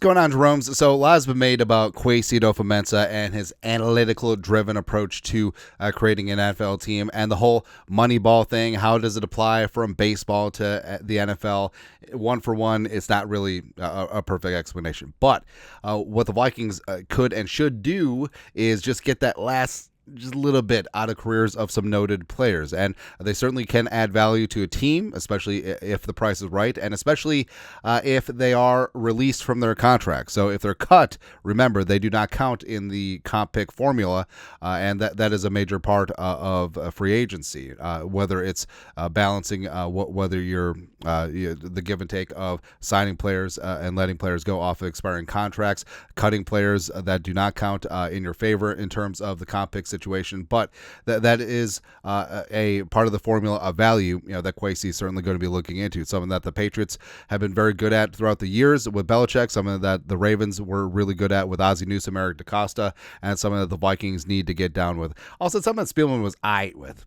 What's going on, Jerome? So a lot has been made about adofo-mensah and his analytical-driven approach to creating an NFL team and the whole Moneyball thing. How does it apply from baseball to the NFL? One for one, it's not really a perfect explanation. But what the Vikings could and should do is just get that last just a little bit out of careers of some noted players, and they certainly can add value to a team, especially if the price is right, and especially if they are released from their contract. So if they're cut, remember, they do not count in the comp pick formula, and that is a major part of free agency, whether it's balancing whether you're the give and take of signing players and letting players go off of expiring contracts, cutting players that do not count in your favor in terms of the comp pick situation, but that is a part of the formula of value, that Kwesi is certainly going to be looking into. Something that the Patriots have been very good at throughout the years with Belichick, something that the Ravens were really good at with Ozzie Newsome, Eric DeCosta, and something that the Vikings need to get down with. Also, something that Spielman was aight with.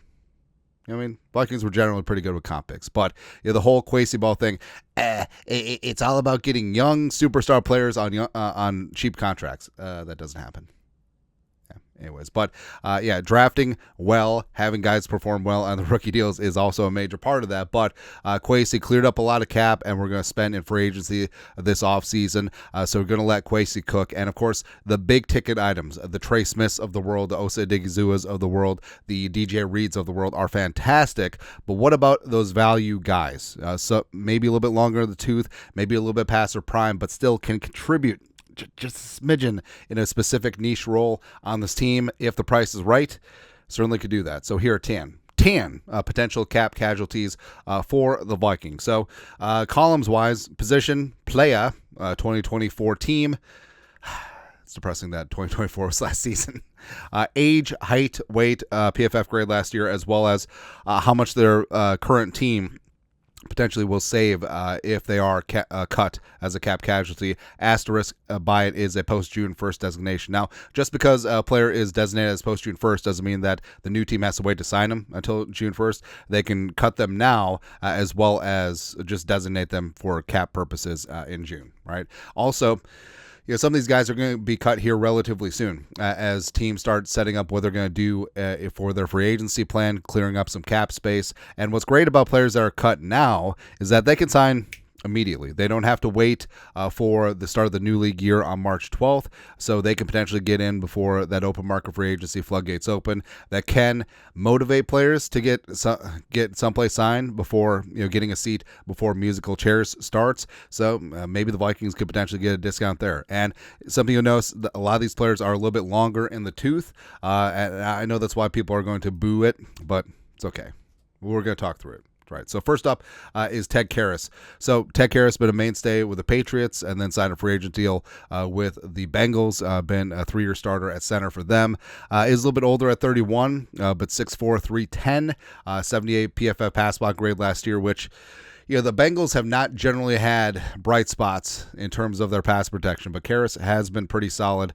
I mean, Vikings were generally pretty good with comp picks, but the whole Kwesi ball thing, it's all about getting young superstar players on cheap contracts. That doesn't happen. Anyways, but drafting well, having guys perform well on the rookie deals is also a major part of that. But Kwesi cleared up a lot of cap, and we're going to spend in free agency this offseason. So we're going to let Kwesi cook. And, of course, the big-ticket items, the Trey Smiths of the world, the Osa Odighizuwas of the world, the DJ Reeds of the world are fantastic. But what about those value guys? So maybe a little bit longer in the tooth, maybe a little bit past their prime, but still can contribute just a smidgen in a specific niche role on this team. If the price is right, certainly could do that. So here are 10 potential cap casualties for the Vikings. So columns-wise, position, playa, 2024 team. It's depressing that 2024 was last season. Age, height, weight, PFF grade last year, as well as how much their current team potentially will save if they are cut as a cap casualty. Asterisk by it is a post-June 1st designation. Now, just because a player is designated as post-June 1st doesn't mean that the new team has to wait to sign them until June 1st. They can cut them now as well as just designate them for cap purposes in June, right? Also, some of these guys are going to be cut here relatively soon as teams start setting up what they're going to do for their free agency plan, clearing up some cap space. And what's great about players that are cut now is that they can sign immediately. They don't have to wait for the start of the new league year on March 12th, so they can potentially get in before that open market free agency floodgates open. That can motivate players to get someplace signed before getting a seat before musical chairs starts. So maybe the Vikings could potentially get a discount there. And something you'll notice, a lot of these players are a little bit longer in the tooth. And I know that's why people are going to boo it, but it's okay. We're going to talk through it. Right. So first up is Ted Karras. So Ted Karras been a mainstay with the Patriots and then signed a free agent deal with the Bengals. Been a 3-year starter at center for them. Is a little bit older at 31, but 6'4", 310, 78 PFF pass block grade last year, which the Bengals have not generally had bright spots in terms of their pass protection, but Karras has been pretty solid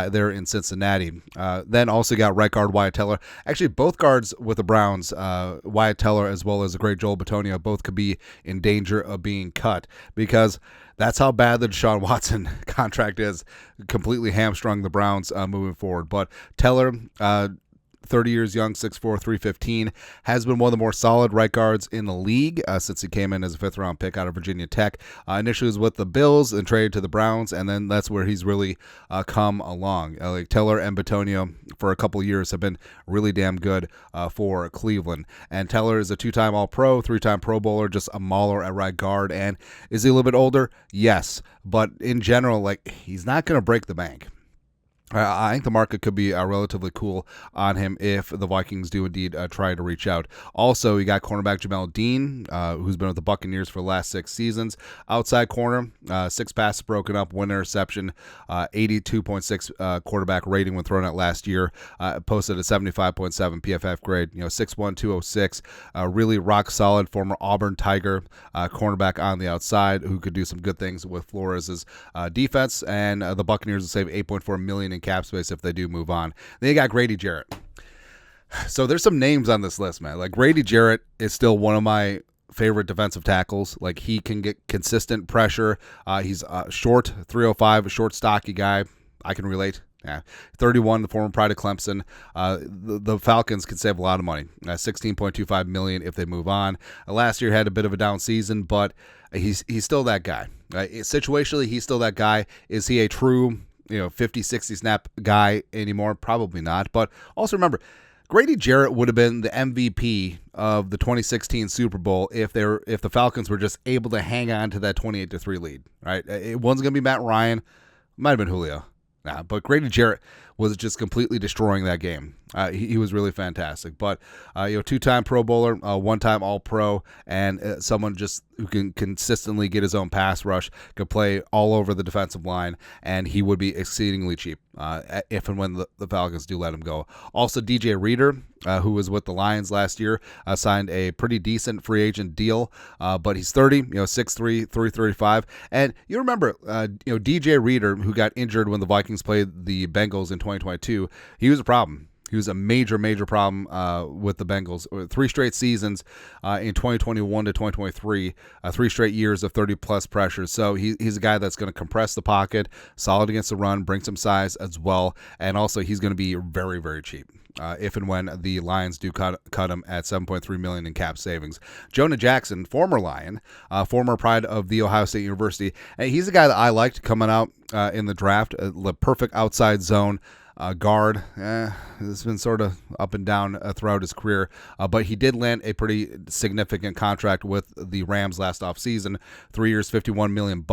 there in Cincinnati. Then also got right guard Wyatt Teller. Actually, both guards with the Browns, Wyatt Teller as well as the great Joel Bitonio, both could be in danger of being cut because that's how bad the Deshaun Watson contract is. Completely hamstrung the Browns moving forward. But Teller, 30 years young, 6'4", 315, has been one of the more solid right guards in the league since he came in as a 5th-round pick out of Virginia Tech. Initially was with the Bills and traded to the Browns, and then that's where he's really come along. Like Teller and Bitonio for a couple years have been really damn good for Cleveland. And Teller is a 2-time All-Pro, 3-time Pro Bowler, just a mauler at right guard. And is he a little bit older? Yes. But in general, he's not going to break the bank. I think the market could be relatively cool on him if the Vikings do indeed try to reach out. Also, you got cornerback Jamel Dean, who's been with the Buccaneers for the last 6 seasons. Outside corner, 6 passes broken up, 1 interception, 82.6 quarterback rating when thrown out last year. Posted a 75.7 PFF grade. 6'1", 206. Really rock solid former Auburn Tiger cornerback on the outside who could do some good things with Flores' defense. And the Buccaneers will save $8.4 million in cap space if they do move on. Then you got Grady Jarrett. So there's some names on this list, man. Grady Jarrett is still one of my favorite defensive tackles. Like, he can get consistent pressure. He's short, 305, a short, stocky guy. I can relate. Yeah, 31, the former pride of Clemson. The Falcons could save a lot of money. $16.25 million if they move on. Last year had a bit of a down season, but he's still that guy. Situationally, he's still that guy. Is he a true 50, 60 snap guy anymore? Probably not. But also remember, Grady Jarrett would have been the MVP of the 2016 Super Bowl if the Falcons were just able to hang on to that 28-3 lead. Right? It wasn't going to be Matt Ryan. Might have been Julio. Nah, but Grady Jarrett was just completely destroying that game. He was really fantastic. But two-time Pro Bowler, one-time All-Pro, and someone just who can consistently get his own pass rush, could play all over the defensive line, and he would be exceedingly cheap if and when the Falcons do let him go. Also, DJ Reader, who was with the Lions last year, signed a pretty decent free agent deal, but he's 30, 6'3", 335. And you remember, DJ Reader, who got injured when the Vikings played the Bengals in 2022, he was a problem. He was a major, major problem with the Bengals. 3 straight seasons in 2021 to 2023, 3 straight years of 30-plus pressures. So he's a guy that's going to compress the pocket, solid against the run, bring some size as well, and also he's going to be very, very cheap. If and when the Lions do cut him at $7.3 million in cap savings. Jonah Jackson, former Lion, former pride of the Ohio State University, and he's a guy that I liked coming out in the draft, the perfect outside zone guard. It's been sort of up and down throughout his career, but he did land a pretty significant contract with the Rams last offseason, 3 years, $51 million.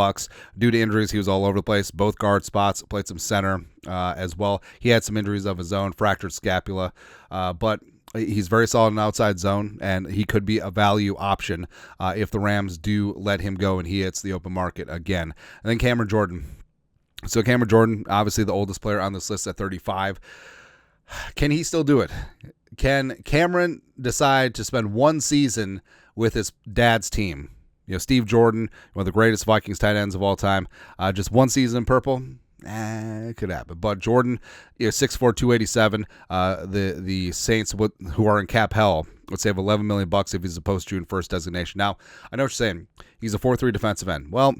Due to injuries, he was all over the place, both guard spots, played some center as well. He had some injuries of his own, fractured scapula, but he's very solid in outside zone, and he could be a value option if the Rams do let him go and he hits the open market again. And then Cameron Jordan. So Cameron Jordan, obviously the oldest player on this list at 35. Can he still do it? Can Cameron decide to spend one season with his dad's team? Steve Jordan, one of the greatest Vikings tight ends of all time, just one season in purple? It could happen. But Jordan, 6'4", 287. The Saints, who are in cap hell, would save $11 million if he's a post-June 1st designation. Now, I know what you're saying. He's a 4-3 defensive end. Well,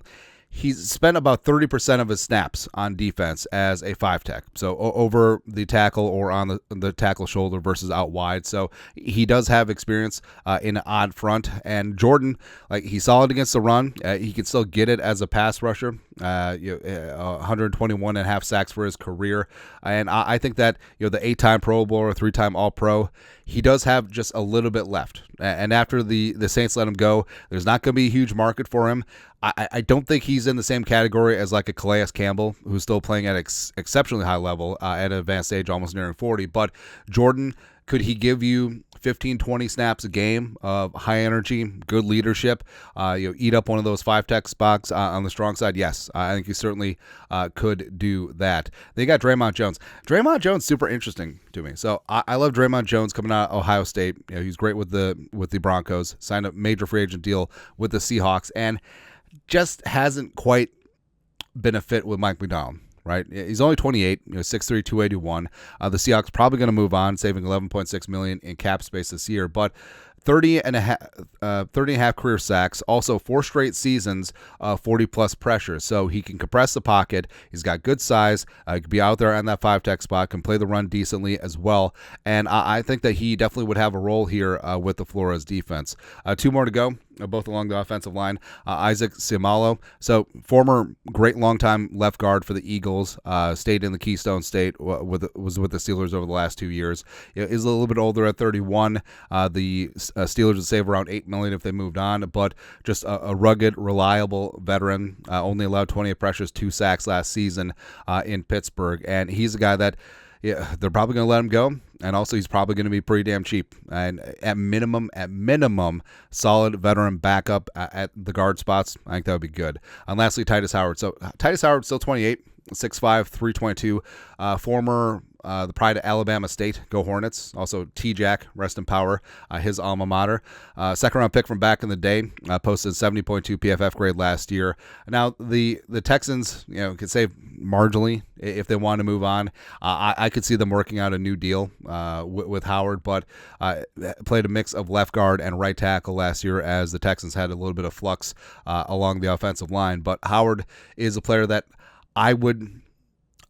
he's spent about 30% of his snaps on defense as a 5-tech, so over the tackle or on the tackle shoulder versus out wide. So he does have experience in an odd front. And Jordan, he's solid against the run. He can still get it as a pass rusher. 121 and a half sacks for his career. And I think that the 8-time Pro Bowler, 3-time All-Pro, he does have just a little bit left. And after the Saints let him go, there's not going to be a huge market for him. I don't think he's in the same category as like a Calais Campbell, who's still playing at exceptionally high level at an advanced age, almost nearing 40. But Jordan, could he give you 15, 20 snaps a game of high energy, good leadership, eat up one of those 5-tech spots on the strong side? Yes, I think he certainly could do that. They got Dre'Mont Jones. Dre'Mont Jones, super interesting to me. So I love Dre'Mont Jones coming out of Ohio State. He's great with the Broncos, signed a major free agent deal with the Seahawks, and just hasn't quite been a fit with Mike McDonald. Right, he's only 28, 6'3", 281. The Seahawks probably going to move on, saving $11.6 million in cap space this year. But 30 and a half career sacks, also 4 straight seasons of 40-plus pressures. So he can compress the pocket. He's got good size. He can be out there on that 5-tech spot, can play the run decently as well. And I think that he definitely would have a role here with the Flores defense. 2 more to go, both along the offensive line. Isaac Seumalo, so former great longtime left guard for the Eagles, stayed in the Keystone State, was with the Steelers over the last 2 years. Is a little bit older at 31. The Steelers would save around $8 million if they moved on, but just a rugged, reliable veteran. Only allowed 28 pressures, 2 sacks last season in Pittsburgh, and he's a guy that they're probably going to let him go, and also he's probably going to be pretty damn cheap. And at minimum, solid veteran backup at the guard spots. I think that would be good. And lastly, Titus Howard. So Titus Howard, still 28, 6'5", 322, former the pride of Alabama State, go Hornets. Also, T-Jack, rest in power, his alma mater. Second-round pick from back in the day, posted 70.2 PFF grade last year. Now, the Texans, could save marginally if they want to move on. I could see them working out a new deal with Howard, but played a mix of left guard and right tackle last year as the Texans had a little bit of flux along the offensive line. But Howard is a player that I would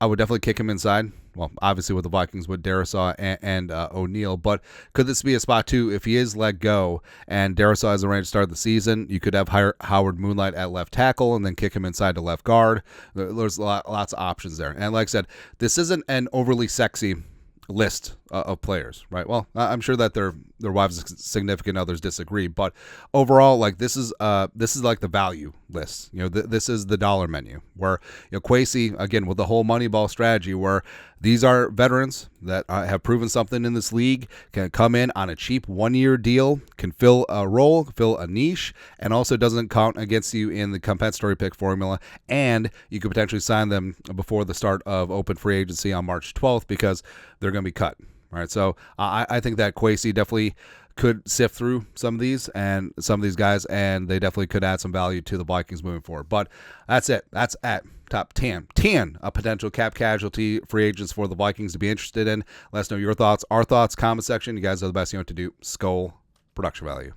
definitely kick him inside. Well, obviously with the Vikings with Darrisaw and O'Neal, but could this be a spot too if he is let go and Darrisaw has a range to start the season? You could have Howard moonlight at left tackle and then kick him inside to left guard. There's lots of options there. And like I said, this isn't an overly sexy list of players, right? Well, I'm sure that their wives and significant others disagree, but overall, like this is like the value list. This is the dollar menu where Kwesi, again with the whole Moneyball strategy, where these are veterans that have proven something in this league, can come in on a cheap 1-year deal, can fill a role, fill a niche, and also doesn't count against you in the compensatory pick formula. And you could potentially sign them before the start of open free agency on March 12th because they're going to be cut. All right, so I think that Kwesi definitely could sift through some of these guys, and they definitely could add some value to the Vikings moving forward. But that's it. That's at top 10 potential cap casualty free agents for the Vikings to be interested in. Let us know your thoughts, our thoughts, comment section. You guys are the best. You know what to do. Skull production value.